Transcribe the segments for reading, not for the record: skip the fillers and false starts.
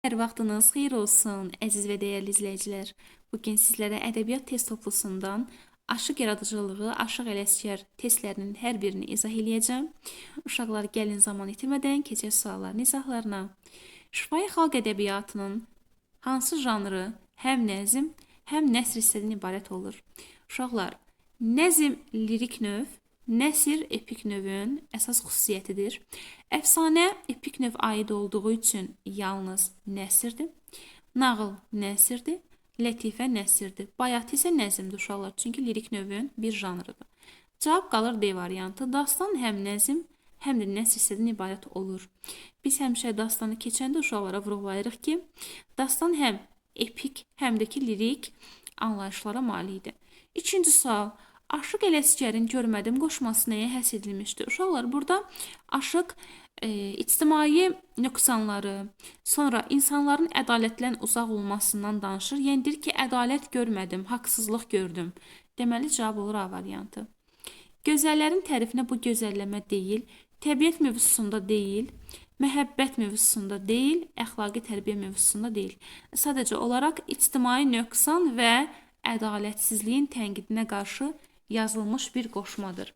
Hər vaxtınız xeyir olsun, əziz və dəyərli izləyicilər. Bugün sizlərə ədəbiyyat test toplusundan Aşıq yaradıcılığı, Aşıq Ələsgər testlərinin hər birini izah eləyəcəm. Uşaqlar, gəlin zaman itirmədən keçək sualların izahlarına. Şifahi xalq ədəbiyyatının hansı janrı həm nəzm, həm nəsr hissədən ibarət olur? Uşaqlar, nəzm lirik növ, nəsr epik növün əsas xüsusiyyətidir. Əfsanə epik növ aid olduğu üçün yalnız nəsrdir. Nağıl nəsrdir. Lətifə nəsrdir. Bayatı isə nəzmdir uşaqlar. Çünki lirik növün bir janrıdır. Cavab qalır D variantı. Dastan həm nəzm, həm də nəsr hissədən ibarət olur. Biz həmişə dastanı keçəndə uşaqlara vurğulayırıq ki, dastan həm epik, həm də ki lirik anlayışlara malikdir. İkinci sual. Aşıq Ələsgərin görmədim qoşması nəyə həsr edilmişdir? Uşaqlar, burada aşıq ictimai nöqsanları, sonra insanların ədalətdən uzaq olmasından danışır. Yəni deyir ki, ədalət görmədim, haqsızlıq gördüm. Deməli cavab olur A variantı. Gözəllərin tərifinə bu gözəlləmə deyil, təbiət mövzusunda deyil, məhəbbət mövzusunda deyil, əxlaqi tərbiyə mövzusunda deyil. Sadəcə olaraq ictimai nöqsan və ədalətsizliyin tənqidinə qarşı yazılmış bir qoşmadır.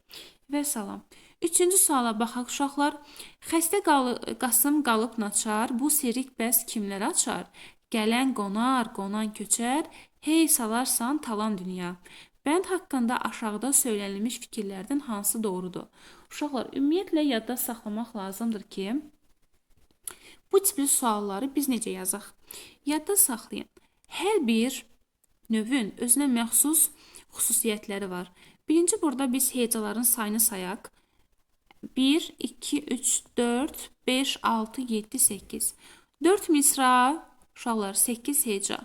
Və salam. Üçüncü suala baxaq uşaqlar. Xəstə Qasım qalıb naçar, bu serik bəs kimlər açar? Gələn qonar, qonan köçər, hey salarsan talan dünya. Bənd haqqında aşağıda söylənilmiş fikirlərdən hansı doğrudur? Uşaqlar, ümumiyyətlə yadda saxlamaq lazımdır ki, bu tipli sualları biz necə yazaq? Yadda saxlayın. Hər bir növün özünə məxsus xüsusiyyətləri var. Birinci burada biz hecaların sayını sayaq. 1, 2, 3, 4, 5, 6, 7, 8. 4 misra, uşaqlar 8 heca.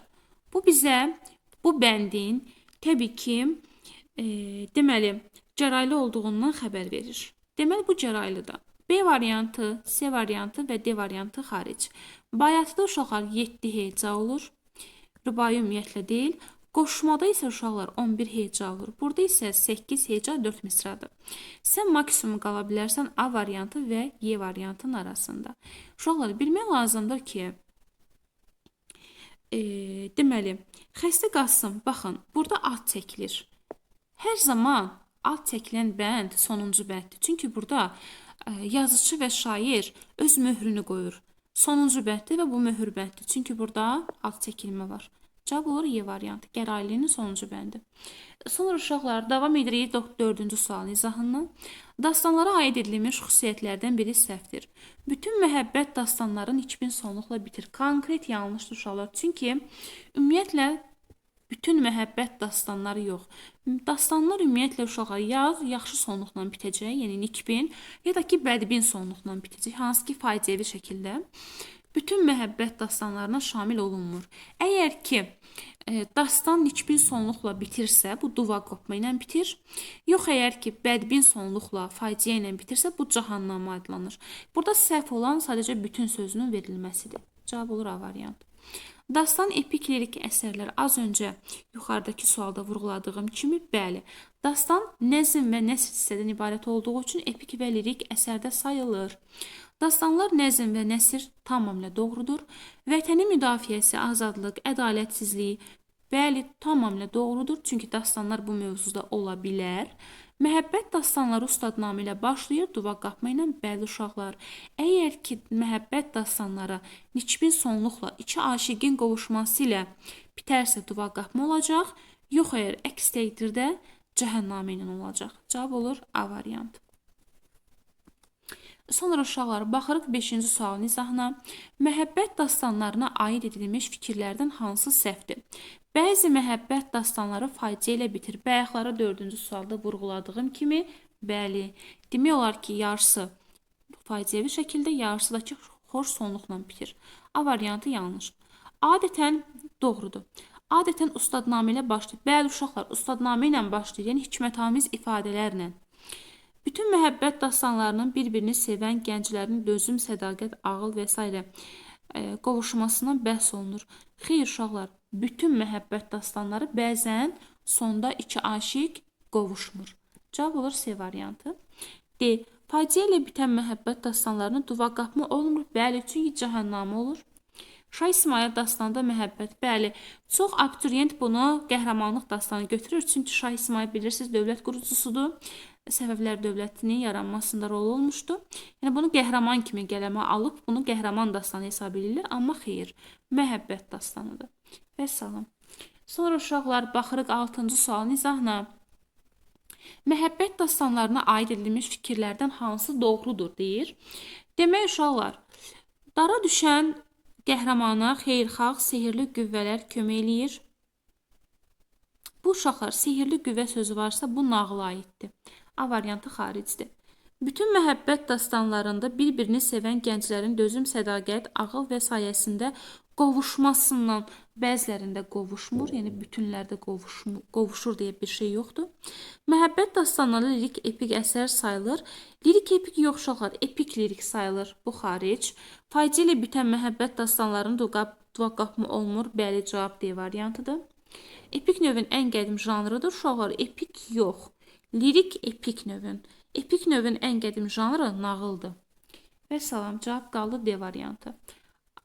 Bu bizə bu bəndin təbii ki, deməli, cəraylı olduğundan xəbər verir. Deməli, bu cəraylıdır. B variantı, C variantı və D variantı xaric. Bayatıda uşaqlar 7 heca olur. Rübai ümumiyyətlə deyil. Qoşmada isə uşaqlar 11 heca olur. Burada isə 8 heca 4 misradır. Sən maksimum qala bilərsən A variantı və Y variantının arasında. Uşaqlar, bilmək lazımdır ki, deməli, xəstə Qasım, baxın, burada ad çəkilir. Hər zaman ad çəkilən bənd sonuncu bənddir. Çünki burada yazıcı və şair öz möhrünü qoyur. Sonuncu bənddir və bu möhür bənddir. Çünki burada ad çəkilmə var. Cavab olur Y variantı. Qərailinin sonuncu bəndi. Sonra uşaqlar davam edirik 4-cü sualın izahından. Dastanlara aid edilmiş xüsusiyyətlərdən biri səhvdir. Bütün məhəbbət dastanların 2000 sonluqla bitir. Konkret yanlışdır uşaqlar. Çünki ümumiyyətlə bütün məhəbbət dastanları yox. Dastanlar ümumiyyətlə uşaqlar yaxşı sonluqla bitəcək, yəni 2000 ya da ki bədbin sonluqla bitəcək, hansı ki faciəvi şəkildə. Bütün məhəbbət dastanlarına şamil olunmur. Əgər ki, dastan nikbin sonluqla bitirsə, bu duva qopma ilə bitir. Yox, əgər ki, bədbin sonluqla, faciə ilə bitirsə, bu cahannama adlanır. Burada səhv olan sadəcə bütün sözünün verilməsidir. Cavab olur A variantı. Dastan epik lirik əsərlər az öncə yuxarıdakı sualda vurğuladığım kimi, bəli, dastan nəzm və nəsr hissədən ibarət olduğu üçün epik və lirik əsərdə sayılır. Dastanlar nəzm və nəsr tamamilə doğrudur. Vətənin müdafiəsi, azadlıq, ədalətsizlik, bəli, tamamilə doğrudur. Çünki dastanlar bu mövzuda ola bilər. Məhəbbət dastanları ustadnamə ilə başlayır, duva qapma ilə, bəli uşaqlar. Əgər ki, məhəbbət dastanları nikbin sonluqla iki aşiqin qovuşması ilə bitərsə duva qapma olacaq, yox əgər əks təqdirdə cəhənnamə ilə olacaq. Cavab olur A variantı. Sonra uşaqlar, baxırıq 5-ci sualın izahına. Məhəbbət dastanlarına aid edilmiş fikirlərdən hansı səhvdir? Bəzi məhəbbət dastanları faciə ilə bitir. Bayaqları 4-cü sualda vurğuladığım kimi, bəli, demək olar ki, yarısı faciəvi şəkildə, yarısı da ki, xoş sonluqla bitir. A variantı yanlış. Adətən doğrudur. Adətən ustadnamə ilə başlayır. Bəli, uşaqlar, ustadnamə ilə başlayır, yəni hikmətamiz ifadələrlə. Bütün məhəbbət dastanlarının bir-birini sevən gənclərin dözüm, sədaqət, ağıl və s. qovuşmasından bəhs olunur. Xeyr uşaqlar, bütün məhəbbət dastanları bəzən sonda iki aşiq qovuşmur. Cavab olur C variantı. D. Faciə ilə bitən məhəbbət dastanlarının duva qapma olmur. Bəli, çünki cəhənnamə olur. Şah İsmayıl dastanında məhəbbət. Bəli, çox abituriyent bunu qəhrəmanlıq dastanı götürür. Çünki Şah İsmayıl bilirsiniz dövlət qurucusudur. Səfəvilər dövlətinin yaranmasında rol olmuşdu. Yəni bunu qəhrəman kimi qələmə alıb bunu qəhrəman dastanı hesab edirlər, amma xeyr, məhəbbət dastanıdır. Vəssalam. Sonra uşaqlar baxırıq 6-cı sualın izahına. Məhəbbət dastanlarına aid edilmiş fikirlərdən hansı doğrudur deyir. Demək uşaqlar, dara düşən qəhrəmana xeyirxah, sehirli qüvvələr kömək eləyir. Bu uşaqlar, sehirli qüvvə sözü varsa bu nağıla aiddir. A variantı xaricdir. Bütün məhəbbət dastanlarında bir-birini sevən gənclərin dözüm, sədaqət, ağıl və sayəsində qovuşmasından bəzilərində qovuşmur, yəni bütünlərdə qovuşur deyə bir şey yoxdur. Məhəbbət dastanları lirik epik əsər sayılır. Lirik epik yox uşaqlar, epik lirik sayılır. Bu xaric. Faciə ilə bitən məhəbbət dastanlarının duvaqapma olmur. Bəli, cavab D variantıdır. Epik növün ən qədim janrıdır uşaqlar, epik yox. Lirik epik növün. Epik növün ən qədim janrı nağıldır. Və salam, cavab qaldı D variantı.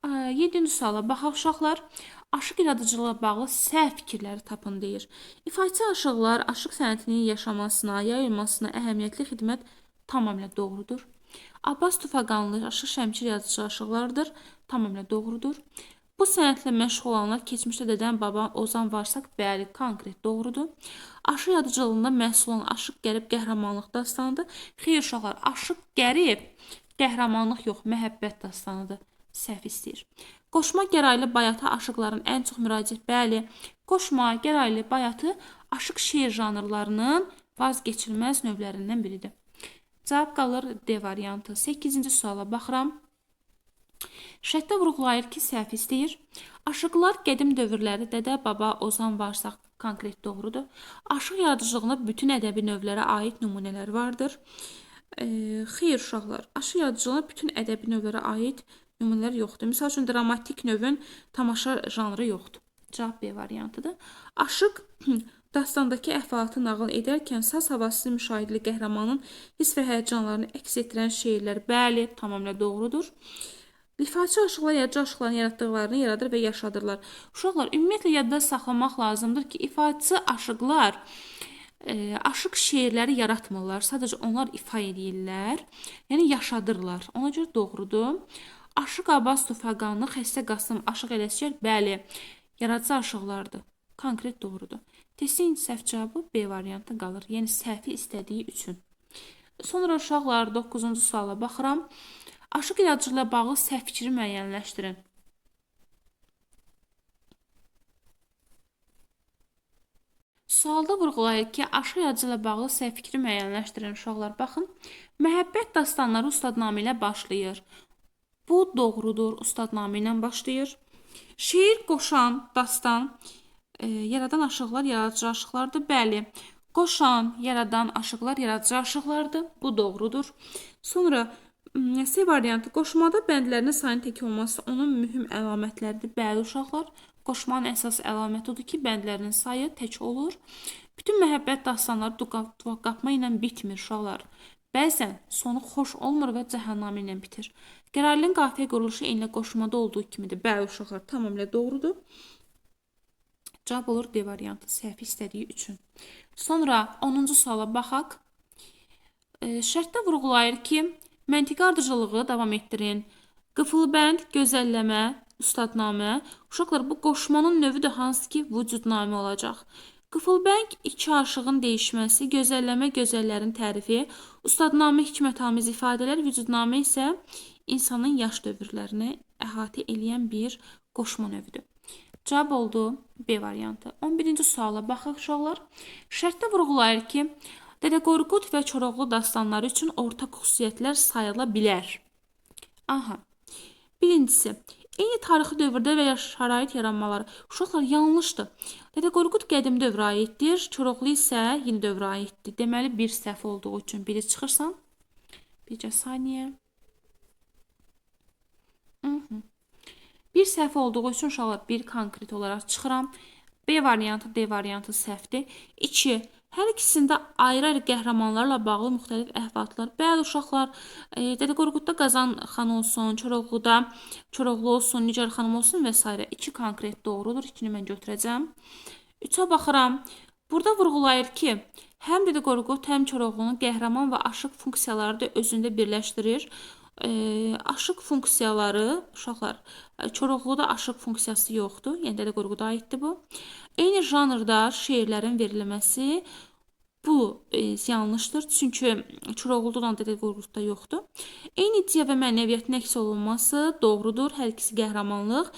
7-ci suala baxaq uşaqlar. Aşıq yaradıcılığa bağlı səhv fikirləri tapın deyir. İfaçı aşıqlar aşıq sənətinin yaşamasına, yayılmasına əhəmiyyətli xidmət tamamilə doğrudur. Abbas Tufaqanlı Aşıq Şəmkir yaradıcı aşıqlardır. Tamamilə doğrudur. Bu sənətlə məşğul olanlar keçmişdə Dədən Baba Ozan Varsaq, bəli, konkret doğrudur. Aşıq yaradıcılığında məhsul olan aşıq qərib qəhrəmanlıq dastanıdır. Xeyr uşaqlar, aşıq qərib qəhrəmanlıq yox, məhəbbət dastanıdır. Səhv istəyir. Qoşma, gəraylı, bayatı aşıqların ən çox müraciət, bəli, qoşma, gəraylı, bayatı aşıq şeir janrlarının vazgeçilməz növlərindən biridir. Cavab qalır D variantı. 8-ci suala baxıram. Şərtdə vurğulayır ki, səhv istəyir. Aşıqlar qədim dövrləri Dədə Baba Ozan Varsaq konkret doğrudur. Aşıq yaradıcılığında bütün ədəbi növlərə aid nümunələr vardır. Xeyr uşaqlar, aşıq yaradıcılığında bütün ədəbi növlərə aid nümunələr yoxdur. Misal üçün dramatik növün tamaşa janrı yoxdur. Cavab B variantıdır. Aşıq dastandakı əhvalatı nağıl edərkən saz havasız müşahidəli qəhrəmanın hiss və həyəcanlarını əks etdirən şeirlər, bəli, tamamilə doğrudur. İfaçı aşıqlar yaradıcı aşıqların yaratdıqlarını yaradır və yaşadırlar. Uşaqlar, ümumiyyətlə yadda saxlamaq lazımdır ki, ifaçı aşıqlar aşıq şeirləri yaratmırlar. Sadəcə onlar ifa edirlər, yəni yaşadırlar. Ona görə doğrudur. Aşıq Abbas Tufaqanlı, Xəstə Qasım, Aşıq Ələsgər, bəli, yaradıcı aşıqlardır. Konkret doğrudur. Testin səhv cavabı B variantı qalır. Yəni səhvi istədiyi üçün. Sonra uşaqlar 9-cu suala baxıram. Aşıq yaradıcılıqla bağlı səhv fikri müəyyənləşdirin. Sualda vurğulayır ki, aşıq yaradıcılıqla bağlı səhv fikri müəyyənləşdirin. Uşaqlar, baxın. Məhəbbət dastanları ustadnamə ilə başlayır. Bu doğrudur, ustadnamə ilə başlayır. Şeir qoşan dastan yaradan aşıqlar yaradıcı aşıqlardır. Bəli, qoşan, yaradan aşıqlar yaradıcı aşıqlardır. Bu doğrudur. Sonra C variantı, qoşmada bəndlərinin sayının tək olması onun mühüm əlamətləridir. Bəli uşaqlar, qoşmanın əsas əlaməti odur ki, bəndlərinin sayı tək olur. Bütün məhəbbət dastanları duvaqapma ilə bitmir uşaqlar. Bəzən sonu xoş olmur və cəhənnamə ilə bitir. Qərailin qafiyə quruluşu eynilə qoşmada olduğu kimidir. Bəli uşaqlar, tamamilə doğrudur. Cavab olur D variantı, səhv istədiyi üçün. Sonra 10-cu suala baxaq. Şərtdə vurğulayır ki, məntiqi ardıcılığı davam etdirin. Qıfılbənd, gözəlləmə, ustadnamə. Uşaqlar, bu qoşmanın növüdür hansı ki, vücudnamə olacaq. Qıfılbəng iki aşığın değişməsi, gözəlləmə gözəllərin tərifi, ustadnamə hikmətamiz ifadələr, vücudnamə isə insanın yaş dövrlərini əhatə eləyən bir qoşma növüdür. Cavab oldu B variantı. 11-ci suala baxaq uşaqlar. Şərtdə vurğulayır ki, Dədə Qorqud və Koroğlu dastanları üçün ortaq xüsusiyyətlər sayıla bilər. Aha. Birincisi, eyni tarixi dövrdə və ya şərait yaranmaları. Uşaqlar, yanlışdır. Dədə Qorqud qədim dövrə aiddir, Koroğlu isə yeni dövrə aiddir. Deməli, bir səhv olduğu üçün biri çıxırsan. Bircə saniyə. Bir səhv olduğu üçün uşaqlar bir konkret olaraq çıxıram. B variantı, D variantı səhvdir. 2. Hər ikisində ayrı-ayrı qəhrəmanlarla bağlı müxtəlif əhvalatlar. Bəli uşaqlar, Dədə Qorqudda Qazan xan olsun, Koroğlu olsun, Nigar xanım olsun və s. 2 konkret doğrudur. 2-ni mən götürəcəm. 3-ə baxıram. Burada vurğulayır ki, həm Dədə Qorqud, həm Koroğlunun qəhrəman və aşıq funksiyaları da özündə birləşdirir. Aşıq funksiyaları, uşaqlar, Koroğluda aşıq funksiyası yoxdur. Yəni Dədə Qorquda aiddir bu. Eyni janrda şeirlərin verilməsi bu yanlışdır. Çünki Koroğluda da Dədə Qorqudda yoxdur. Eyni idea və mənəviyyatın əks olunması doğrudur. Hər ikisi qəhrəmanlıq.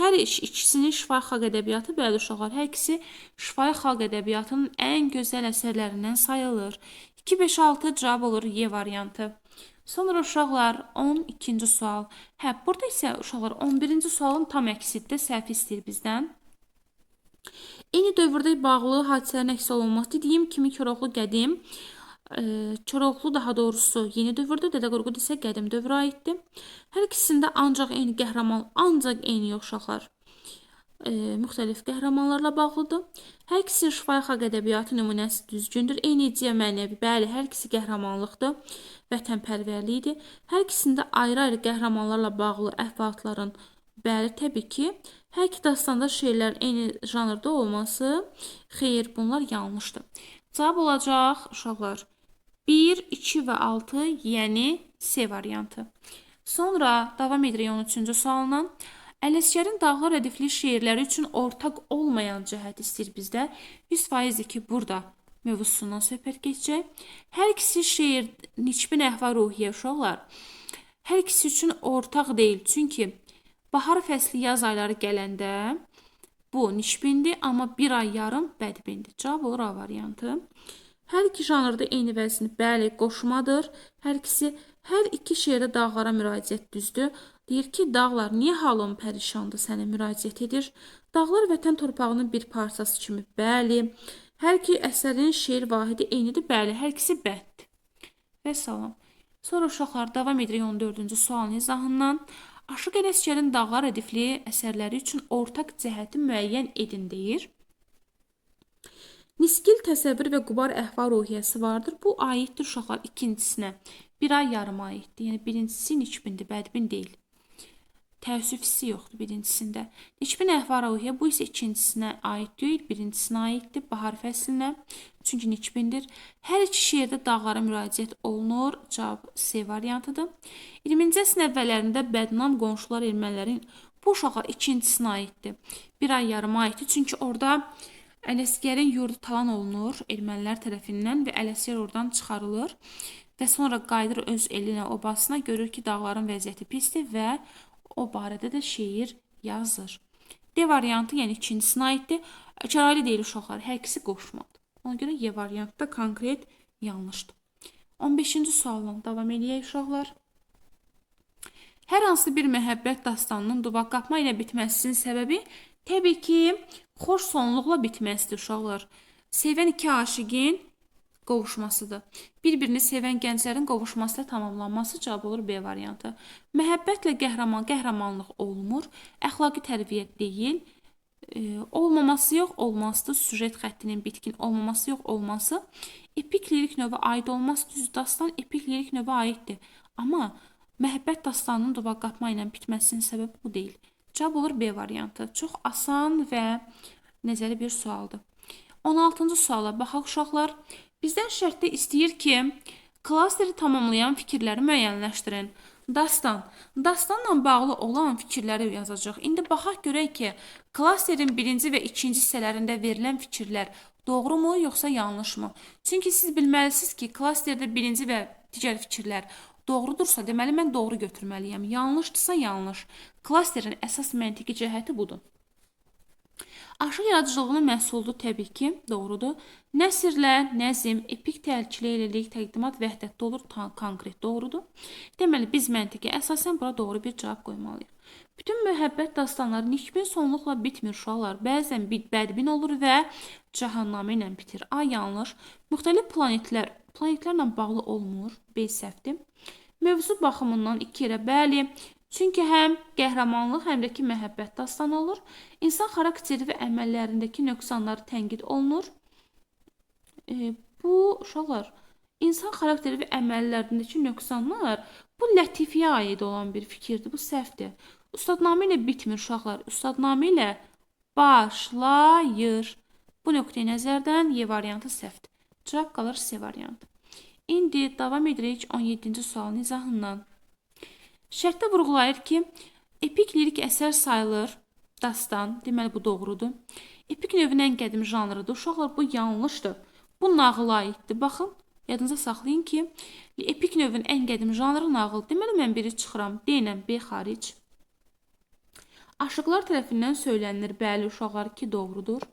Hər ikisinin şifahi xalq ədəbiyyatı, bəli uşaqlar, hər ikisi şifahi xalq ədəbiyyatının ən gözəl əsərlərindən sayılır. 2, 5, 6 cavab olur Y variantı. Sonra uşaqlar 12-ci sual. Burada isə uşaqlar 11-ci sualın tam əksidir, səhv istəyir bizdən. Eyni dövrdə bağlı hadisələrin əks olunması dediyim kimi Koroğlu qədim, Koroğlu daha doğrusu yeni dövrdür, Dədə Qorqud isə qədim dövrə aiddir. Hər ikisində ancaq eyni qəhrəman, ancaq eyni yox uşaqlar. Müxtəlif qəhrəmanlarla bağlıdır. Hər ikisinin şifahi xalq ədəbiyyatı nümunəsi düzgündür. Eyni idea mənəvi, bəli, hər ikisi qəhrəmanlıqdır, vətənpərvərlikdir. Hər ikisində ayrı-ayrı qəhrəmanlarla bağlı əhvalatların, bəli, təbii ki, hər iki dastanda şeirlərin eyni janrda olması, xeyr, bunlar yanlışdır. Cavab olacaq, uşaqlar, 1, 2 və 6, yəni C variantı. Sonra davam edirik 13-cü sualına. Ələsgərin dağlar rədifli şeirləri üçün ortaq olmayan cəhət istəyir bizdə. 100%dir ki, burada mövzusundan söhbət geçəcək. Hər ikisi şeir, niçbin əhval-ruhiyyə uşaqlar. Hər ikisi üçün ortaq deyil. Çünki bahar fəsli yaz ayları gələndə bu niçbindir, amma bir ay yarım bədbindir. Cavab olur A variantı. Hər iki janrda eyni vəzni, bəli, qoşmadır. Hər iki şeirdə dağlara müraciət düzdür. Deyir ki, dağlar niyə halın pərişandır sənə müraciət edir? Dağlar vətən torpağının bir parçası kimi, bəli. Hər iki əsərin şeir vahidi eynidir, bəli. Hər ikisi bəddir. Və salam. Sonra uşaqlar davam edirik 14-cü sualın izahından. Aşıq Ələsgərin dağlar rədifli əsərləri üçün ortaq cəhəti müəyyən edin deyir. Nisgil təsəvvür və qubar əhval-ruhiyyəsi vardır. Bu aiddir uşaqlar ikincisinə. Bir ay yarım aiddir. Yəni birincisi niçbindir, bədbin deyil. Təəssüf hissi yoxdur birincisində. Niçbin əhval-ruhiyyə bu isə ikincisinə aid deyil, birincisinə aiddir, bahar fəslinə. Çünki niçbindir. Hər iki şeirdə dağlara müraciət olunur. Cavab C variantıdır. 20-ci əsrin əvvəllərində bədnam qonşular ermənilərin bu uşaqlar ikincisinə aiddir. Bir ay yarıma aiddir. Çünki orada Ələsgərin yurdu talan olunur ermənilər tərəfindən və Ələsgər oradan çıxarılır və sonra qayıdır öz elinə, obasına, görür ki, dağların vəziyyəti pisdir və o barədə də şeir yazır. D variantı, yəni ikincisinə aiddir. Kəraylı deyil uşaqlar, hər ikisi qoşmadır. Ona görə Y variantı da konkret yanlışdır. 15-ci sualdan davam edək uşaqlar. Hər hansı bir məhəbbət dastanının duvaq qapma ilə bitməsinin səbəbi təbii ki, xoş sonluqla bitməsidir uşaqlar. Sevən iki aşiqin qovuşmasıdır. Bir-birini sevən gənclərin qovuşması ilə tamamlanması cavab olur B variantı. Məhəbbətlə qəhrəmanlıq olmur. Əxlaqi tərbiyə deyil. Olmaması yox, olmasıdır. Süjet xəttinin bitkin olmaması yox, olması. Epik lirik növə aid olması düz dastan epik lirik növə aiddir. Amma məhəbbət dastanının duvaq qapma ilə bitməsinin səbəbi bu deyil. Cavab olur B variantı. Çox asan və nəzəri bir sualdır. 16-cı suala baxaq uşaqlar. Bizdən şərtdə istəyir ki, klasteri tamamlayan fikirləri müəyyənləşdirin. Dastanla bağlı olan fikirləri yazacaq. İndi baxaq görək ki, klasterin birinci və ikinci hissələrində verilən fikirlər doğru mu, yoxsa yanlış mı? Çünki siz bilməlisiniz ki, klasterdə birinci və digər fikirlər doğrudursa, deməli mən doğru götürməliyəm. Yanlışdırsa yanlış. Klasterin əsas məntiqi cəhəti budur. Aşıq yaradıcılığının məhsuludur təbii ki, doğrudur. Nəsrlə, nəzim, epik təlkili eləlik, təqdimat vəhdətdə olur, konkret doğrudur. Deməli, biz məntiqi əsasən bura doğru bir cavab qoymalıyıq. Bütün məhəbbət dastanları nikbin sonluqla bitmir uşaqlar. Bəzən bədbin olur və cəhannamə ilə bitir. A yanlış. Müxtəlif planetlərlə bağlı olmur. B səhvdir. Mövzu baxımından iki yerə bəli. Çünki həm qəhrəmanlıq, həm də ki, məhəbbət dastanı olur. İnsan xarakteri və əməllərindəki nöqsanları tənqid olunur. Bu uşaqlar insan xarakteri və əməllərindəki nöqsanlar bu lətifəyə aid olan bir fikirdir. Bu səhvdir. Ustadnamə ilə bitmir uşaqlar. Ustadnamə ilə başlayır. Bu nöqteyi nəzərdən Y variantı səhvdir. Cavab qalır C variantı. İndi davam edirik 17-ci sualın izahından. Şərtdə vurğulayır ki, epik lirik əsər sayılır. Dastan, deməli bu doğrudur. Epik növün ən qədim janrıdır. Uşaqlar bu yanlışdır. Bu nağıla aiddir. Baxın, yadınıza saxlayın ki, epik növün ən qədim janrı nağıl. Deməli mən biri çıxıram. D ilə B xaric. Aşıqlar tərəfindən söylənilir. Bəli, uşaqlar ki, doğrudur.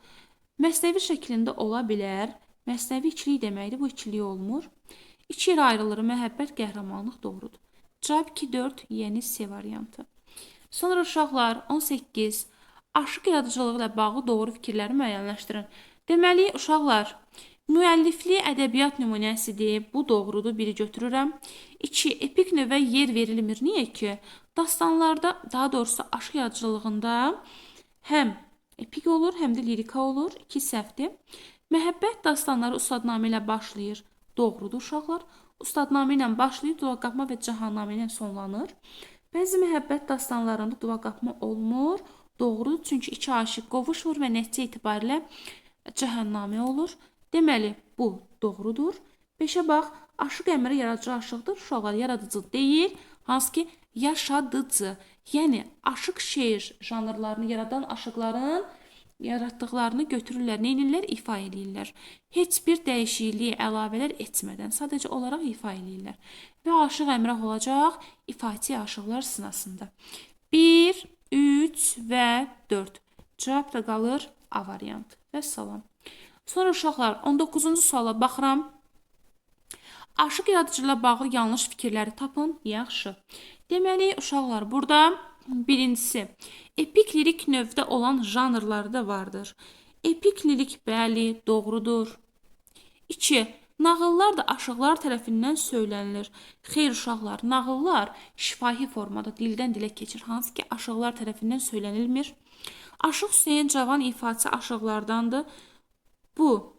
Məsnəvi şəklində ola bilər. Məsnəvi ikilik deməkdir. Bu ikilik olmur. İki yerə ayrılır. Məhəbbət, qəhrəmanlıq doğrudur. Cavab 2-4, yəni C variantı. Sonra uşaqlar 18. Aşıq yaradıcılığı ilə bağlı doğru fikirləri müəyyənləşdirin. Deməli, uşaqlar, müəllifli ədəbiyyat nümunəsidir. Bu doğrudur, biri götürürəm. 2. Epik növə yer verilmir. Niyə ki? Dastanlarda, daha doğrusu aşıq yaradıcılığında həm epik olur, həm də lirika olur. 2 səhvdir. Məhəbbət dastanları ustadnamə ilə başlayır. Doğrudur uşaqlar. Ustadnamə ilə başlayır, duvaqaqma və cahannamə ilə sonlanır. Bəzi məhəbbət dastanlarında duvaqaqma olmur. Doğrudur, çünki iki aşıq qovuşmur və nəticə etibarilə cəhənnamə olur. Deməli, bu doğrudur. 5-ə bax, aşıq əmri yaradıcı aşıqdır. Uşaqlar yaradıcı deyil, hansı ki yaşadıcı. Yəni, aşıq şeir janrlarını yaradan aşıqların yaratdıqlarını götürürlər, neynirlər? İfa edirlər. Heç bir dəyişiklik, əlavələr etmədən, sadəcə olaraq ifa edirlər. Və aşıq əmrah olacaq ifaçı aşıqlar sınasında. 1, 3 və 4. Cavab da qalır A variantı. Və salam. Sonra uşaqlar 19-cu suala baxıram. Aşıq yaradıcılıqla bağlı yanlış fikirləri tapın. Yaxşı. Deməli, uşaqlar, burada birincisi, epik lirik növdə olan janrları da vardır. Epik lirik, bəli, doğrudur. 2. Nağıllar da aşıqlar tərəfindən söylənilir. Xeyr, uşaqlar, nağıllar şifahi formada dildən dilə keçir, hansı ki, aşıqlar tərəfindən söylənilmir. Aşıq Hüseyin Cavan ifaçı aşıqlardandır. Bu,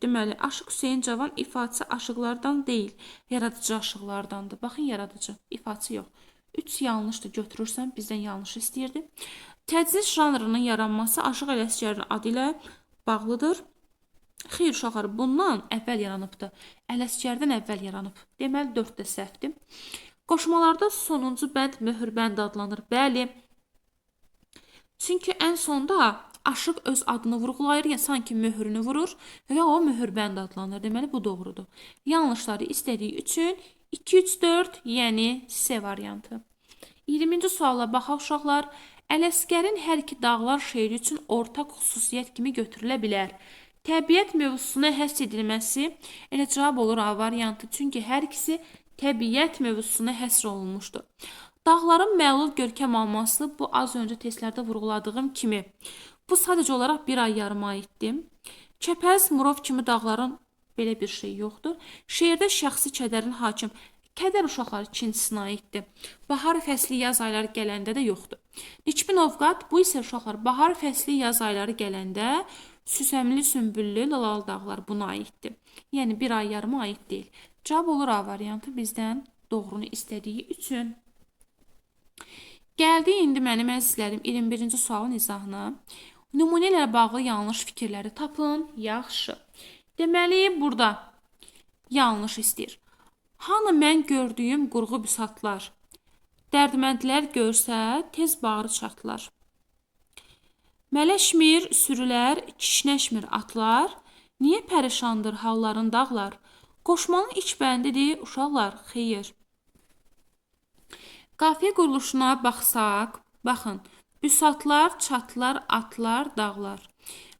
deməli, Aşıq Hüseyin Cavan ifaçı aşıqlardan deyil, yaradıcı aşıqlardandır. Baxın, yaradıcı, ifaçı yox. 3 yanlışdır, götürürsən, bizdən yanlış istəyirdi. Tədris janrının yaranması Aşıq Ələsgərin adı ilə bağlıdır. Xeyr, uşaqlar, bundan əvvəl yaranıbdır. Ələsgərdən əvvəl yaranıb. Deməli, 4 də səhvdir. Qoşmalarda sonuncu bənd möhürbənd adlanır. Bəli. Çünki ən sonda aşıq öz adını vurğulayır, ya sanki möhürünü vurur və o möhürbənd adlanır. Deməli, bu doğrudur. Yanlışları istədiyi üçün 2, 3, 4, yəni C variantı. 20-ci suala baxaq uşaqlar. Ələsgərin hər iki dağlar şeiri üçün ortaq xüsusiyyət kimi götürülə bilər. Təbiət mövzusuna həsr edilməsi elə cavab olur A variantı. Çünki hər ikisi təbiət mövzusuna həsr olunmuşdur. Dağların məlul görkəm alması bu az öncə testlərdə vurğuladığım kimi. Bu sadəcə olaraq bir ay yarıma aiddir. Kəpəz, Murov kimi dağların belə bir şey yoxdur. Şeirdə şəxsi kədərin hakim. Kədər uşaqlar ikincisinə aiddir. Bahar fəsli yaz ayları gələndə də yoxdur. Niçbin Ovqat, bu isə uşaqlar bahar fəsli yaz ayları gələndə Süsəmli, Sümbüllü, Lalalı dağlar buna aiddir. Yəni bir ay yarıma aid deyil. Cavab olur A variantı bizdən doğrunu istədiyi üçün. Gəldi indi mənim əzizlərim 21-ci sualın izahına. Nümunə ilə bağlı yanlış fikirləri tapın. Yaxşı. Deməli, burada yanlış istəyir. Hanı mən gördüyüm qurğu büsatlar, dərdməndlər görsə tez bağrı çatlar. Mələşmir sürülər, kişnəşmir atlar, niyə pərişandır halların dağlar? Qoşmanın iç bəndidir, uşaqlar, xeyir. Qafiyə quruluşuna baxsaq, baxın, büsatlar, çatlar, atlar, dağlar.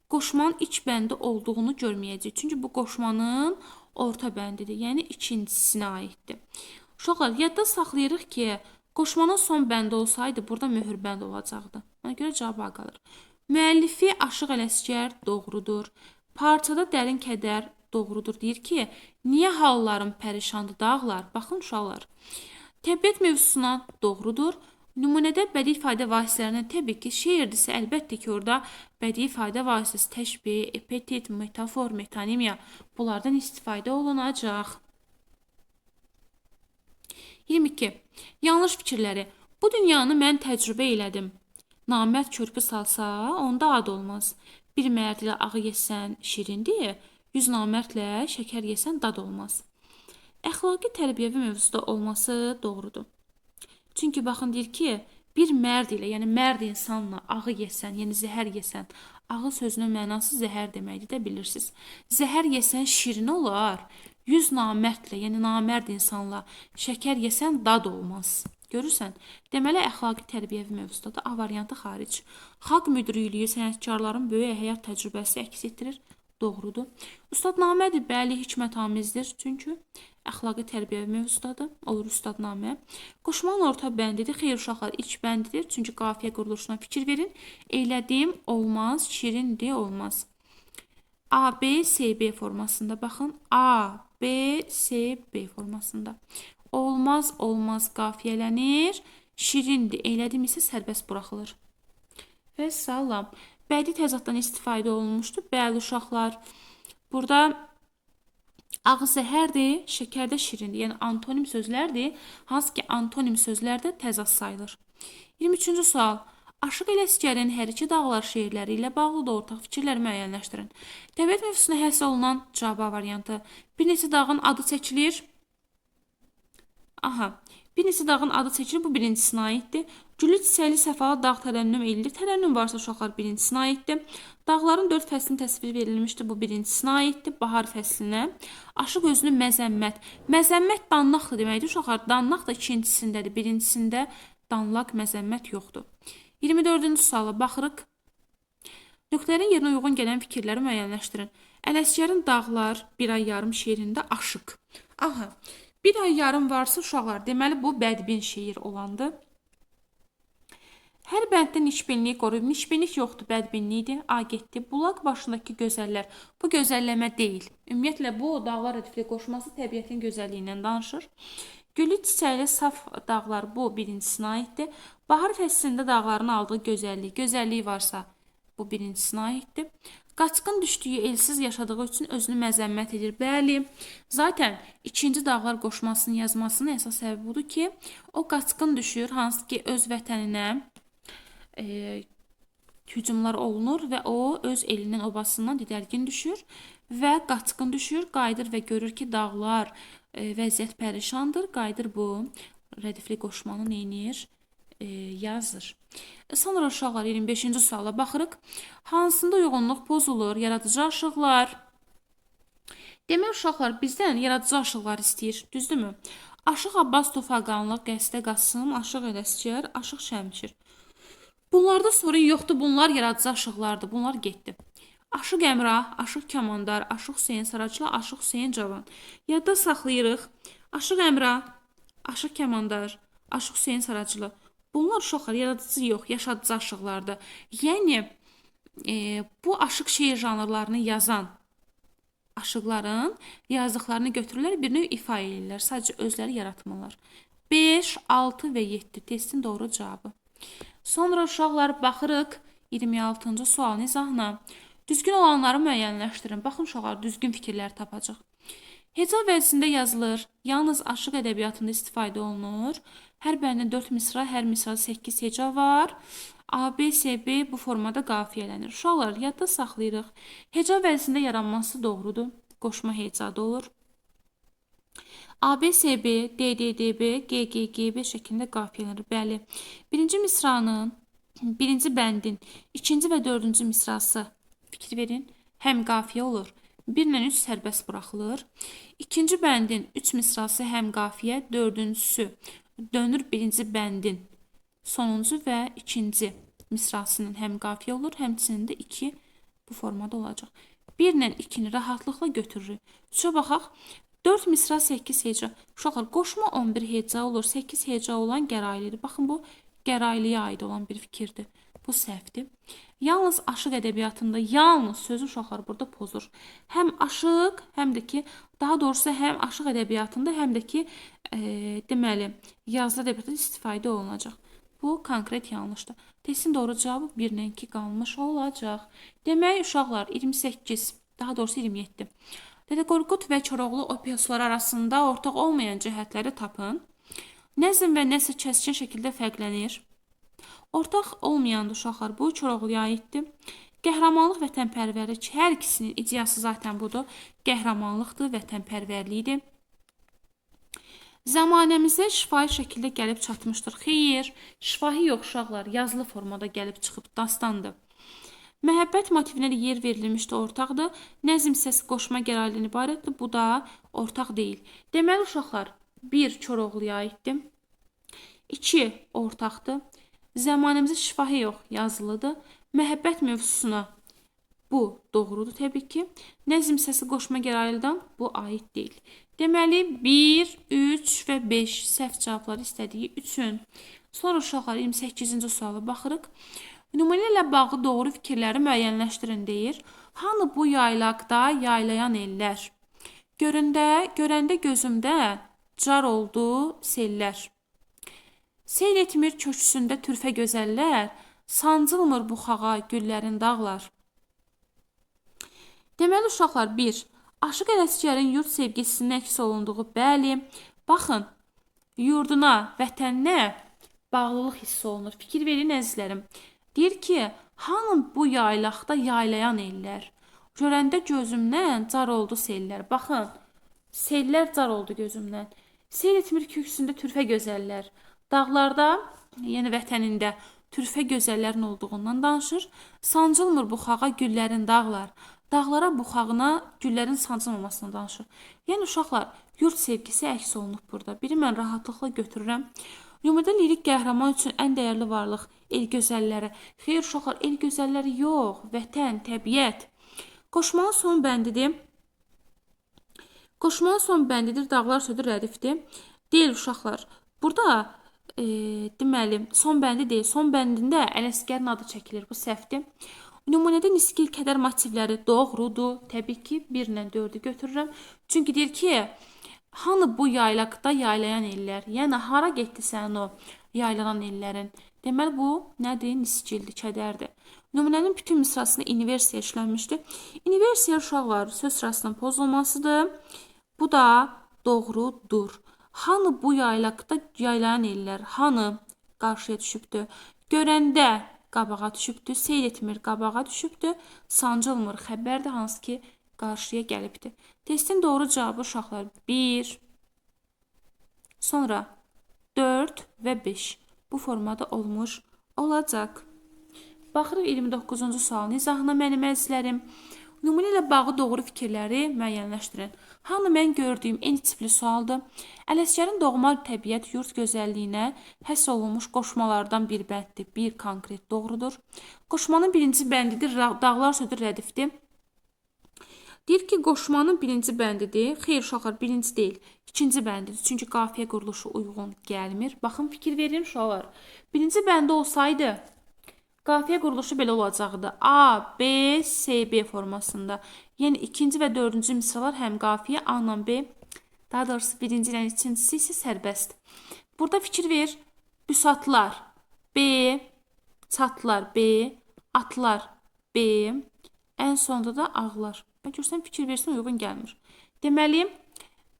Qoşmanın iç bəndi olduğunu görməyəcək. Çünki bu qoşmanın orta bəndidir, yəni ikincisinə aiddir. Uşaqlar, yadda saxlayırıq ki, qoşmanın son bəndi olsaydı, burada möhür bənd olacaqdı. Ona görə cavab qalır. Müəllifi Aşıq Ələsgər doğrudur. Parçada dərin kədər doğrudur. Deyir ki, niyə hallarım pərişandı dağlar? Baxın uşaqlar. Təbiət mövzusuna doğrudur. Nümunədə bədii ifadə vasitələrindən təbii ki, şeirdirsə, əlbəttə ki, orada bədii ifadə vasitəsi, təşbih, epitet, metafor, metonimiya bunlardan istifadə olunacaq. 22. Yanlış fikirləri. Bu dünyanı mən təcrübə elədim. Namərd körpü salsa, onda ad olmaz. Bir mərd ilə ağı yesən şirindir, 100 namərdlə şəkər yesən dad olmaz. Əxlaqi tərbiyəvi mövzuda olması doğrudur. Çünki baxın deyir ki, bir mərd ilə, yəni mərd insanla ağı yesən, yəni zəhər yesən, ağı sözünün mənası zəhər deməkdir də bilirsiniz. Zəhər yesən şirin olar, 100 namərdlə, yəni namərd insanla şəkər yesən dad olmaz. Görürsən? Deməli əxlaqi tərbiyəvi mövzuda da A variantı xaric. Xalq müdürlüyü sənətkarların böyük həyat təcrübəsi əks etdirir. Doğrudur. Ustadnamədir, bəli, hikmətamizdir. Çünki əxlaqi tərbiyəvi mövzudadır. Olur ustadnamə. Qoşmanın orta bəndidir. Xeyr uşaqlar, ilk bəndidir. Çünki qafiyə quruluşuna fikir verin. Eylədim, olmaz, şirindir, olmaz. A, B, S, B formasında baxın. A, B, S, B formasında. Olmaz, olmaz qafiyələnir. Şirindir, eylədim isə sərbəst buraxılır. Və salam. Bədii təzaddan istifadə olunmuşdur. Bəli uşaqlar. Burada ağı zəhərdir, şəkərdə şirindir. Yəni antonim sözlərdir. Hansı ki antonim sözlərdə təzad sayılır. 23-cü sual. Aşıq Ələsgərin Hər iki dağlar şeirləri ilə bağlı da ortaq fikirləri müəyyənləşdirin. Təbiət mövzusuna həsr olunan cavab variantı. Bir neçə dağın adı çəkilir. Aha. Bir neçə dağın adı çəkilir. Bu birincisinə aiddir. Gülü çiçəkli səfalı dağ tərənnüm edilir. Tərənnüm varsa uşaqlar birincisinə aiddir. Dağların 4 fəslinin təsviri verilmişdir. Bu birincisinə aiddir. Bahar fəslinə. Aşıq özünü məzəmmət. Məzəmmət danlaqdır deməkdir. Uşaqlar danlaq da ikincisindədir. Birincisində danlaq, məzəmmət yoxdur. 24-cü suala baxırıq. Nöqtələrin yerinə uyğun gələn fikirləri müəyyənləşdirin. Ələsgərin Dağlar bir ay yarım şeirində aşıq. Aha. Bir ay yarım varsa uşaqlar, deməli bu bədbin şeir olandı. Hər bənddə nişbinlik qoruyub. Nişbinlik yoxdur, bədbinlikdir. A getdi. Bulaq başındakı gözəllər. Bu gözəlləmə deyil. Ümumiyyətlə bu dağlar rədifli qoşması təbiətin gözəlliyindən danışır. Gülü çiçəkli saf dağlar bu birincisinə aiddir. Bahar fəslində dağların aldığı gözəllik. Gözəlliyi varsa bu birincisinə aiddir. Qaçqın düşdüyü elsiz yaşadığı üçün özünü məzəmmət edir. Bəli, zaten ikinci dağlar qoşmasının yazmasının əsas səbəbi budur ki, o qaçqın düşür, hansı ki öz vətəninə hücumlar olunur və o öz elinin obasından didərgin düşür və qaçqın düşür, qayıdır və görür ki, dağlar vəziyyət pərişandır, qayıdır bu rədifli qoşmanı neynir? Yazır. Sonra uşaqlar 25-ci suala baxırıq. Hansında uyğunluq pozulur? Yaradıcı aşıqlar. Demək uşaqlar bizdən yaradıcı aşıqlar istəyir. Düzdürmü? Aşıq Abbas Tofaqanlı, Qəstə Qasım, Aşıq Ələsgər, Aşıq Şəmşir. Bunlarda sorun yoxdur. Bunlar yaradıcı aşıqlardır. Bunlar getdi. Aşıq Əmrah, Aşıq Kamandar, Aşıq Hüseyin Saraçlı, Aşıq Hüseyin Cavan. Yadda saxlayırıq. Aşıq Əmrah, Aşıq Kamandar, Aşıq Hüseyin Saraçlı. Bunlar uşaqlar yaradıcı yox, yaşadıcı aşıqlardır. Yəni bu aşıq şeir janrlarını yazan aşıqların yazdıqlarını götürürlər, bir növ ifa edirlər. Sadəcə özləri yaratmırlar. 5, 6 və 7 testin doğru cavabı. Sonra uşaqlar baxırıq 26-cı sualın izahına. Düzgün olanları müəyyənləşdirin. Baxın uşaqlar düzgün fikirlər tapacaq. Heca vəzində yazılır. Yalnız aşıq ədəbiyyatında istifadə olunur. Hər bəndə 4 misra, hər misrada 8 heca var. A, B, S, B bu formada qafiyələnir. Uşaqlar yadda saxlayırıq. Heca vəzində yaranması doğrudur. Qoşma hecada olur. A, B, S, B, D, D, D, B, G, G, G, B şəklində qafiyələnir. Bəli. Birinci misranın, birinci bəndin, ikinci və dördüncü misrası fikir verin. Həm qafiyə olur. 1 ilə 3 sərbəst buraxılır. İkinci bəndin 3 misrası həm qafiyə, dördüncüsü dönür birinci bəndin sonuncu və ikinci misrasının həm qafiyə olur, həmçinin də 2 bu formada olacaq. 1 ilə 2-ni rahatlıqla götürürük. 3-ə baxaq. 4 misra 8 heca. Uşaqlar qoşma 11 heca olur. 8 heca olan gəraylidir. Baxın bu gərayliyə aid olan bir fikirdir. Bu səhvdir. Yalnız aşıq ədəbiyyatında yalnız sözü uşaqlar burada pozur. Həm aşıq, həm də ki, daha doğrusu həm aşıq ədəbiyyatında, həm də ki, deməli, yazılı ədəbiyyatda istifadə olunacaq. Bu konkret yanlışdır. Testin doğru cavabı 1-lə 2 qalmış olacaq. Demək, uşaqlar 28, daha doğrusu 27. Dədə Qorqud və Koroğlu eposları arasında ortaq olmayan cəhətləri tapın. Nəzm və nəsr kəskin şəkildə fərqlənir. Ortaq olmayan uşaqlar bu Koroğluya aiddir. Qəhrəmanlıq, vətənpərvərlik, hər ikisinin ideyası zaten budur. Qəhrəmanlıqdır, vətənpərvərlikdir. Zamanəmizə şifahi şəkildə gəlib çatmışdır. Xeyr, şifahi yox uşaqlar, yazılı formada gəlib çıxıb dastandır. Məhəbbət motivinə də yer verilmişdir, ortaqdır. Nəzm hissəsi qoşma gəraylıqdan ibarətdir, bu da ortaq deyil. Deməli uşaqlar, 1 Koroğluya aiddir. 2 ortaqdır. Zamanəmizə şifahi yox, yazılıdır. Məhəbbət mövzusuna bu doğrudur təbii ki. Nəzm hissəsi qoşma gəraylıqdan bu aid deyil. Deməli 1, 3 və 5 səhv cavabları istədiyi üçün. Sonra uşaqlar 28-ci suala baxırıq. Nümunə ilə bağlı doğru fikirləri müəyyənləşdirin deyir. Hanı bu yaylaqda yaylayan ellər? Görəndə gözümdə car oldu sellər. Seyr etmir köksündə türfə gözəllər, sancılmır buxağa güllərin dağlar. Deməli uşaqlar 1. Aşıq Ələsgərin yurt sevgisinin əks olunduğu, bəli. Baxın, yurduna, vətəninə bağlılıq hiss olunur. Fikir verin əzizlərim. Deyir ki, hanım bu yaylaqda yaylayan ellər? Görəndə gözümdən car oldu sellər. Baxın, sellər car oldu gözümdən. Seyr etmir köksündə türfə gözəllər. Dağlarda, yəni vətənində türfə gözəllərin olduğundan danışır. Sancılmır buxağa güllərin dağlar. Dağlara, buxağına, güllərin sancılmamasına danışır. Yəni uşaqlar, yurt sevgisi əks olunub burada. Biri mən rahatlıqla götürürəm. Nümunədə lirik qəhrəman üçün ən dəyərli varlıq el gözəlləri. Xeyr uşaqlar, el gözəlləri yox, vətən, təbiət. Qoşmanın son bəndidir. Qoşmanın son bəndidir, dağlar södür rədifdir. Deyil uşaqlar. Burada deməli, son bəndi deyil. Son bəndində Ələsgərin adı çəkilir. Bu səhvdir. Nümunədə nisqil kədər motivləri doğrudur. Təbii ki, 1-lə 4-ü götürürəm. Çünki deyir ki, hanı bu yaylaqda yaylayan ellər? Yəni, hara getdi sənin o yaylanan ellərin? Deməli, bu nədir? Nisqildir, kədərdir. Nümunənin bütün misrasında inversiya işlənmişdir. İnversiya uşaqlar söz sırasının pozulmasıdır. Bu da doğrudur. Hanı bu yaylaqda yaylayan ellər? Hanı qarşıya düşübdür? Görəndə qabağa düşübdür, seyr etmir, qabağa düşübdür, sancılmır, xəbərdir, hansı ki, qarşıya gəlibdir. Testin doğru cavabı uşaqlar 1, sonra 4 və 5 bu formada olmuş olacaq. Baxırıq 29-cu sualın izahına mənim əzizlərim. Nümunə ilə bağlı doğru fikirləri müəyyənləşdirin. Hanı mən gördüyüm en tipli sualdır. Ələsgərin doğma təbiət yurt gözəlliyinə həsr olunmuş qoşmalardan bir bənddir. Bir konkret doğrudur. Qoşmanın birinci bəndidir, dağlar södür rədifdir. Deyir ki, qoşmanın birinci bəndidir. Xeyr uşaqlar, birinci deyil, ikinci bəndidir. Çünki qafiyə quruluşu uyğun gəlmir. Baxın, fikir verin uşaqlar. Birinci bəndi olsaydı, qafiyə quruluşu belə olacaqdı. A, B, C, B formasında. Yəni, ikinci və dördüncü misralar həm qafiyə A ilə B, daha doğrusu birinci ilə ikincisi isə sərbəst. Burada fikir ver, büsatlar B, çatlar B, atlar B, ən sonunda da ağlar. Bəlkə görsən fikir versin, uyğun gəlmir. Deməli,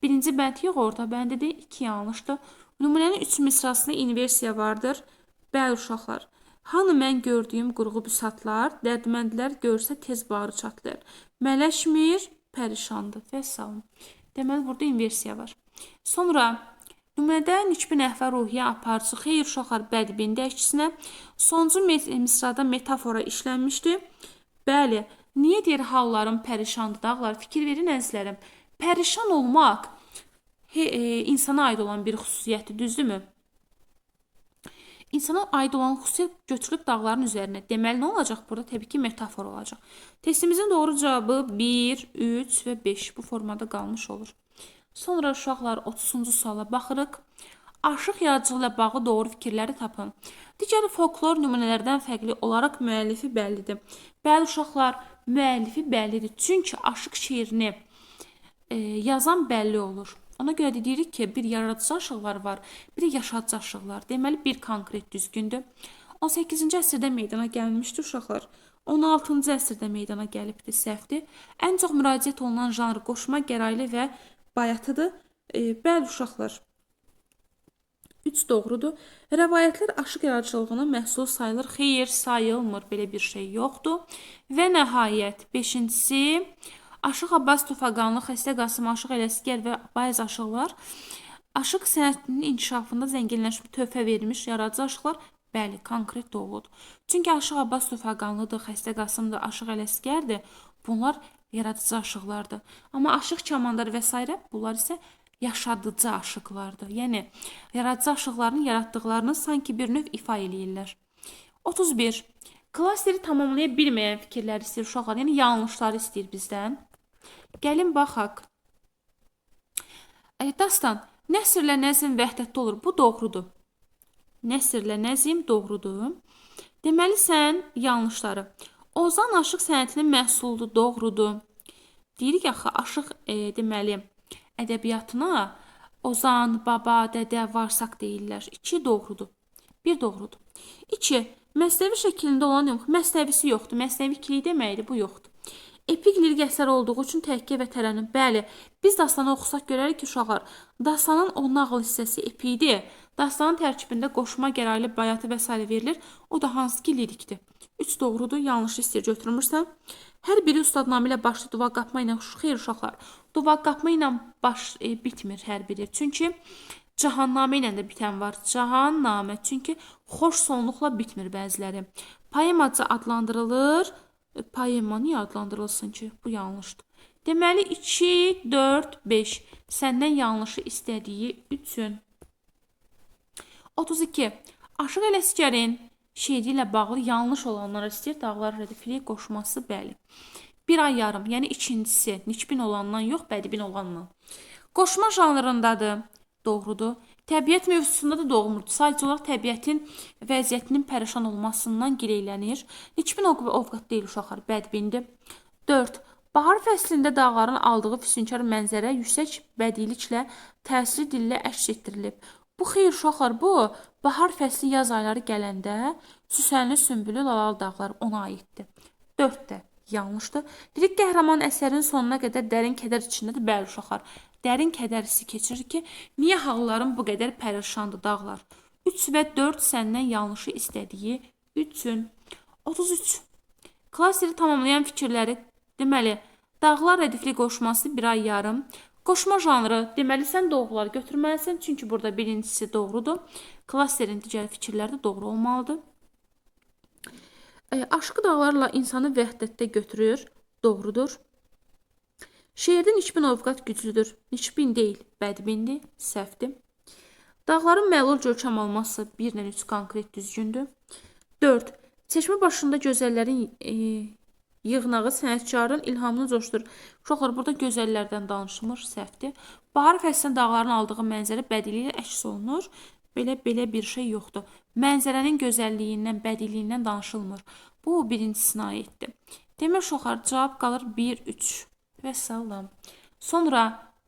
birinci bənd yox, orta bəndidir, 2 yanlışdır. Nümunənin 3 misrasında inversiya vardır. Bəli uşaqlar. Hanı mən gördüyüm qurğu büsatlar, dərdməndlər görsə tez barı çatlar. Mələşmir, pərişandır və salam. Deməli, burada inversiya var. Sonra, nümunədə nüçbün əhvə ruhiyyə aparıcı, xeyr uşaqlar bədbində əksinə, sonuncu misrada metafora işlənmişdir. Bəli, niyə deyir halların pərişandır dağlar? Fikir verin əzizlərim. Pərişan olmaq insana aid olan bir xüsusiyyətdir, düzdürmü? İnsana aid olan xüsusiyyət götürülüb dağların üzərinə. Deməli, nə olacaq? Burada təbii ki, metafor olacaq. Testimizin doğru cavabı 1, 3 və 5 bu formada qalmış olur. Sonra uşaqlar 30-cu suala baxırıq. Aşıq yaradıcılığı ilə bağlı doğru fikirləri tapın. Digər folklor nümunələrdən fərqli olaraq müəllifi bəllidir. Bəli uşaqlar, müəllifi bəllidir. Çünki aşıq şeirini yazan bəlli olur. Ona görə də deyirik ki, bir yaradıcı aşıqlar var, bir də yaşadıcı aşıqlar. Deməli, bir konkret düzgündür. 18-ci əsrdə meydana gəlmişdir uşaqlar. 16-cı əsrdə meydana gəlibdir, səhvdir. Ən çox müraciət olunan janr qoşma, gəraylı və bayatıdır. Bəli uşaqlar, 3 doğrudur. Rəvayətlər aşıq yaradıcılığının məhsulu sayılır. Xeyr, sayılmır. Belə bir şey yoxdur. Və nəhayət 5-incisi Aşıq Abbas Tufaqanlı, Xəstə Qasım, Aşıq Ələsgər və bəzi aşıqlar aşıq sənətinin inkişafında zənginləşmiş töhfə vermiş yaradıcı aşıqlar. Bəli, konkret doğrudur. Çünki Aşıq Abbas Tufaqanlıdır, Xəstə Qasımdır, Aşıq Ələsgərdir. Bunlar yaradıcı aşıqlardır. Amma Aşıq Kamandar və s. bunlar isə yaşadıcı aşıqlardır. Yəni, yaradıcı aşıqların yaratdıqlarını sanki bir növ ifa eləyirlər. 31. Klasteri tamamlaya bilməyən fikirləri istəyir uşaqlar, yəni yanlışları istəyir bizdən. Gəlin, baxaq. Dastan, nəsrlə nəzm vəhdətdə olur. Bu doğrudur. Nəsrlə nəzm doğrudur. Deməli, sən yanlışları. Ozan aşıq sənətinin məhsuludur, doğrudur. Deyirik axı, aşıq deməli, ədəbiyyatına Ozan, baba, dədə, varsaq deyirlər. 2 doğrudur. 1 doğrudur. 2. Məsnəvi şəklində olan yox. Məsnəvisi yoxdur. Məsnəvi ikili deməkdir, bu yoxdur. Epik lirik əsər olduğu üçün təhkiyə və tərənnüm. Bəli, biz dastanı oxusaq görərik ki, uşaqlar, dastanın o nağıl hissəsi epikdir. Dastanın tərkibində qoşma, gəraylı, bayatı və s. verilir. O da hansı ki lirikdir. 3 doğrudur, yanlış istəyir götürmürsən. Hər biri ustadnamə ilə başlı duvaq qapma ilə xeyr uşaqlar. Duvaq qapma ilə bitmir hər biri. Çünki Cahannamə ilə də bitən var. Cahannamə. Çünki xoş sonluqla bitmir bəziləri. Poemaca adlandırılır. Poema niyə adlandırılsın ki? Bu yanlışdır. Deməli 2, 4, 5. Səndən yanlışı istədiyi üçün. 32. Aşıq Ələsgərin şeiri ilə bağlı yanlış olanlara istəyir. Dağlar rədifliyi qoşması, bəli. 1 ay yarım, yəni ikincisi. Nikbin olandan yox, bədibin olandan. Qoşma janrındadır. Doğrudur. Təbiət mövzusunda da doğrudur. Sadəcə olaraq təbiətin vəziyyətinin pərişan olmasından gileylənir. Nikbin ovqat deyil uşaqlar, bədbindir. 4. Bahar fəslində dağların aldığı füsunkar mənzərə yüksək bədiliklə, təsirli dillə əks etdirilib. Bu xeyr uşaqlar, bu bahar fəsli yaz ayları gələndə süsənli, sümbülü, lalalı dağlar ona aiddir. 4 də yanlışdır. Lirik qəhrəman əsərin sonuna qədər dərin kədər içindədir. Bəli uşaqlar, dərin kədər hissi keçirir ki, niyə halların bu qədər pərişandır dağlar? 3 və 4 səndən yanlışı istədiyi üçün. 33. Klasteri tamamlayan fikirləri, deməli, dağlar rədifli qoşması 1 ay yarım. Qoşma janrı, deməli, sən doğrular götürməlisən, çünki burada birincisi doğrudur. Klasterin digər fikirləri də doğru olmalıdır. Aşıq dağlarla insanı vəhdətdə götürür, doğrudur. Şeirdə nikbin ovqat güclüdür. Nikbin deyil, bədbindir, səhvdir. Dağların məlul görkəm alması 1 ilə 3 konkret düzgündür. 4. Çeşmə başında gözəllərin yığnağı sənətkarın ilhamını coşdur. Uşaqlar, burada gözəllərdən danışılmır, səhvdir. Bahar fəslində dağların aldığı mənzərə bədiliyi əks olunur. Belə bir şey yoxdur. Mənzərənin gözəlliyindən, bədiliyindən danışılmır. Bu birincisinə aiddir. Demək uşaqlar, cavab qalır 1, 3 və salam. Sonra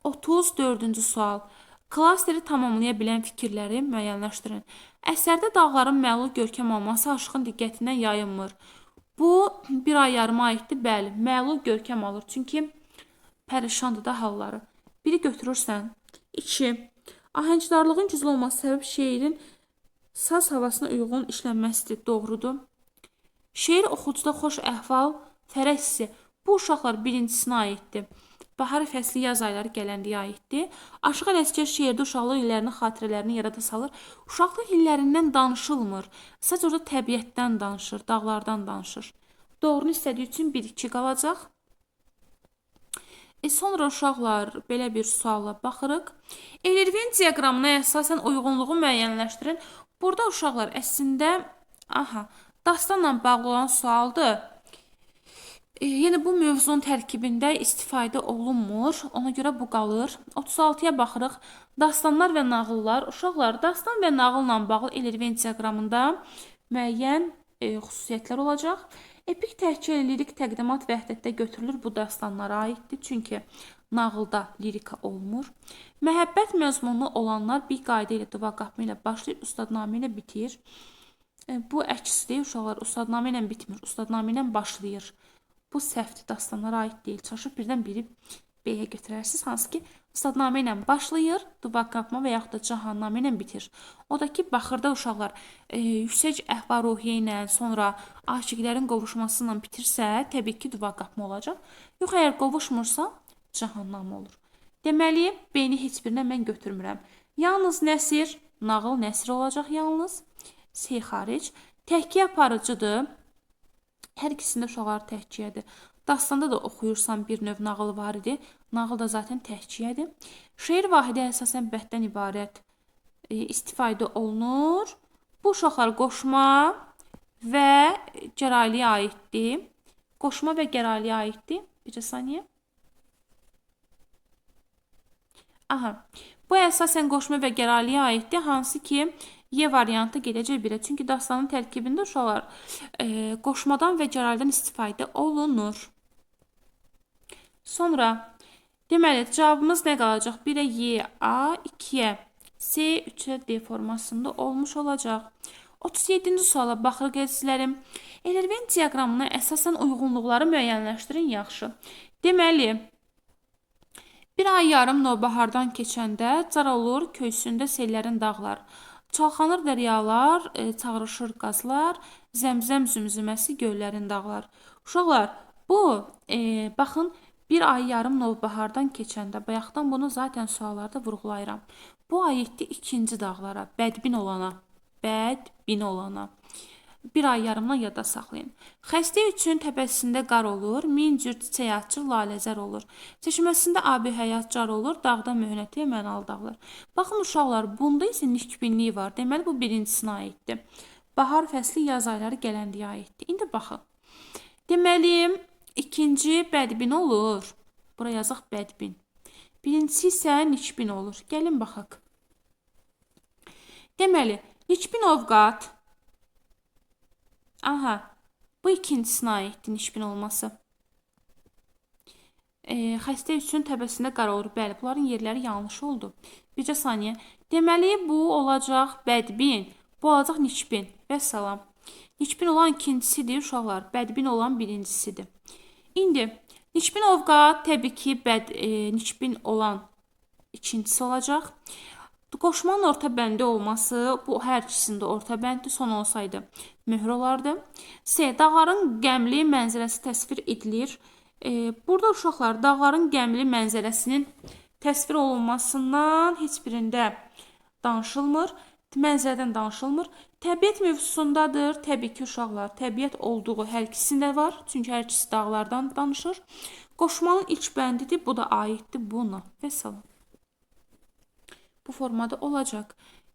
34-cü sual. Klasteri tamamlaya bilən fikirləri müəyyənləşdirin. Əsərdə dağların məlul görkəm alması aşığın diqqətindən yayınmır. Bu 1 ay yarıma aiddir. Bəli, məlul görkəm alır. Çünki pərişandır da halları. 1-i götürürsən. 2. Ahəngdarlığın güclü olması səbəb şeirin saz havasına uyğun işlənməsidir. Doğrudur. Şeir oxucuda xoş əhval, fərəh hissi. Bu uşaqlar birincisinə aiddir. Bahar fəsli yaz ayları gələndiyə aiddir. Aşıq Ələsgər şeirdə uşaqlıq illərinin xatirələrini yarada salır. Uşaqlıq illərindən danışılmır. Sadəcə orada təbiətdən danışır, dağlardan danışır. Doğrunu istədiyi üçün 1-2 qalacaq. Sonra uşaqlar belə bir sualla baxırıq. Elirvin diaqramına əsasən uyğunluğu müəyyənləşdirin. Burada uşaqlar əslində dastanla bağlı olan sualdır. Yəni bu mövzunun tərkibində istifadə olunmur. Ona görə bu qalır. 36-ya baxırıq. Dastanlar və nağıllar. Uşaqlar, dastan və nağılla bağlı Elirvin diaqramında müəyyən xüsusiyyətlər olacaq. Epik təhkil lirik təqdimat vəhdətdə götürülür. Bu dastanlara aiddir. Çünki nağılda lirika olmur. Məhəbbət məzmunlu olanlar bir qayda ilə duvaqatma ilə başlayır, ustadnamə ilə bitir. Bu əksdir uşaqlar. Ustadnamə ilə bitmir. Ustadnamə ilə başlayır. Bu səhvdir, dastanlara aid deyil. Çalışıb birdən biri B-yə götürərsiniz. Hansı ki, ustadnamə ilə başlayır, duvaqatma və yaxud da cahannamə ilə bitir. O da ki, baxırda uşaqlar yüksək əhval-ruhiyyə ilə, sonra aşiqlərin qovuşması ilə bitirsə, təbii ki, duvaqatma olacaq. Yox, əgər qovuşmursa, cahannamə olur. Deməli, B-ni heç birinə mən götürmürəm. Yalnız nəsir, nağıl nəsir olacaq yalnız. C xaric. Təhkiyə aparıcıdır. Hər ikisində uşaqlar təhkiyədir. Dastanda da oxuyursan bir növ nağıl var idi. Nağıl da zaten təhkiyədir. Şeir vahidi əsasən bəddən ibarət istifadə olunur. Bu uşaqlar qoşma və gərayliyə aiddir. Qoşma və gərayliyə aiddir. Bir saniyə. Aha. Bu əsasən qoşma və gərayliyə aiddir. Hansı ki, Y variantı gedəcək birə. Çünki dastanın tərkibində uşaqlar qoşmadan və gəraylıdan istifadə olunur. Sonra, deməli, cavabımız nə qalacaq? 1-ə Y, A, 2-yə C, 3-ə D formasında olmuş olacaq. 37-ci suala baxırıq əzizlərim. Ererven diaqramına əsasən uyğunluqları müəyyənləşdirin yaxşı. Deməli, bir ay yarım novbahardan keçəndə car olur köysündə sellərin dağlar. Çalxanır dəryalar, çağrışır qazlar, zəmzəm zümzüməsi göllərin dağlar. Uşaqlar, bu, baxın, bir ay yarım novbahardan keçəndə, bayaqdan bunu zaten suallarda vurğulayıram. Bu aiddir ikinci dağlara, bədbin olana. Bir ay yarımdan yadda saxlayın. Xəstə üçün təpəsində qar olur, min cür çiçək açır, laləzər olur. Çeşməsində abi həyat car olur, dağda möhnəti mənalı dağlar. Baxın uşaqlar, bunda isə nikbinliyi var. Deməli, bu birincisinə aiddir. Bahar fəsli yaz ayları gələndiyə aiddir. İndi baxın. Deməli, ikinci bədbin olur. Bura yazaq bədbin. Birincisi isə nikbin olur. Gəlin baxaq. Deməli, nikbin ovqat. Aha, bu ikincisinə aiddir nikbin olması. Xəstə üçün təbəsində qar olur. Bəli, bunların yerləri yanlış oldu. Bircə saniyə. Deməli, bu olacaq bədbin, bu olacaq nikbin. Və salam. Nikbin olan ikincisidir, uşaqlar. Bədbin olan birincisidir. İndi, nikbin ovqat təbii ki, nikbin olan ikincisi olacaq. Qoşmanın orta bəndi olması, bu hər ikisində orta bənddir, son olsaydı möhr olardı. C. Dağların qəmli mənzərəsi təsvir edilir. Burada uşaqlar dağların qəmli mənzərəsinin təsvir olunmasından heç birində danışılmır. Mənzərədən danışılmır. Təbiət mövzusundadır. Təbii ki, uşaqlar, təbiət olduğu hər ikisində var. Çünki hər ikisi dağlardan danışır. Qoşmanın ilk bəndidir, bu da aiddir buna. Və salam. Bu formada olacaq.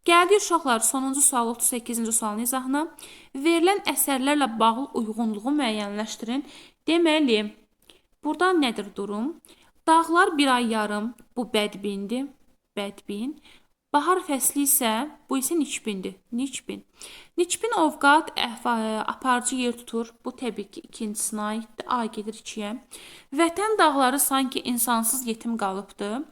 Gəldi uşaqlar sonuncu sual 38-ci sualın izahına. Verilən əsərlərlə bağlı uyğunluğu müəyyənləşdirin. Deməli, burada nədir durum? Dağlar bir ay yarım, bu bədbindir. Bədbin. Bahar fəsli isə, bu isə nikbindir. Nikbin. Nikbin ovqat aparıcı yer tutur. Bu təbii ki, ikincisinə aiddir. A gedir 2-yə. Vətən dağları sanki insansız yetim qalıbdır.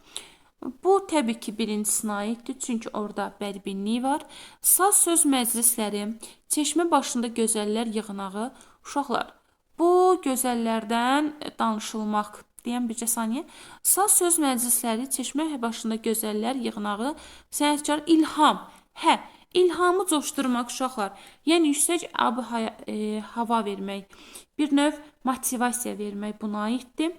Bu təbii ki, birincisinə aiddir, çünki orada bədbinlik var. Saz söz məclisləri, çeşmə başında gözəllər yığınağı. Uşaqlar, bu gözəllərdən danışılmaq deyən bircə saniyə. Saz söz məclisləri, çeşmə başında gözəllər yığınağı, sənətkar ilham. İlhamı coşdurmaq uşaqlar. Yəni, yüksək hava vermək, bir növ motivasiya vermək buna aiddir.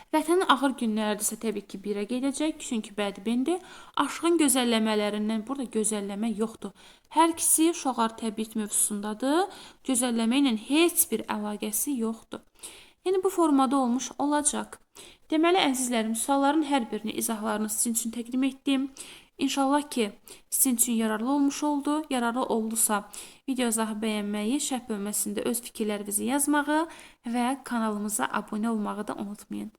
Vətənin ağır günlərdirsə təbii ki, birə gedəcək, çünki bədbindir. Aşığın gözəlləmələrindən burada gözəlləmə yoxdur. Hər ikisi uşaqlar təbiət mövzusundadır. Gözəlləmə ilə heç bir əlaqəsi yoxdur. Yəni, bu formada olmuş olacaq. Deməli, əzizlərim, sualların hər birini izahlarını sizin üçün təqdim etdim. İnşallah ki, sizin üçün yararlı olmuş oldu. Yararlı oldusa, videomuzu bəyənməyi, şərh bölməsində öz fikirlərinizi yazmağı və kanalımıza abunə olmağı da unutmayın.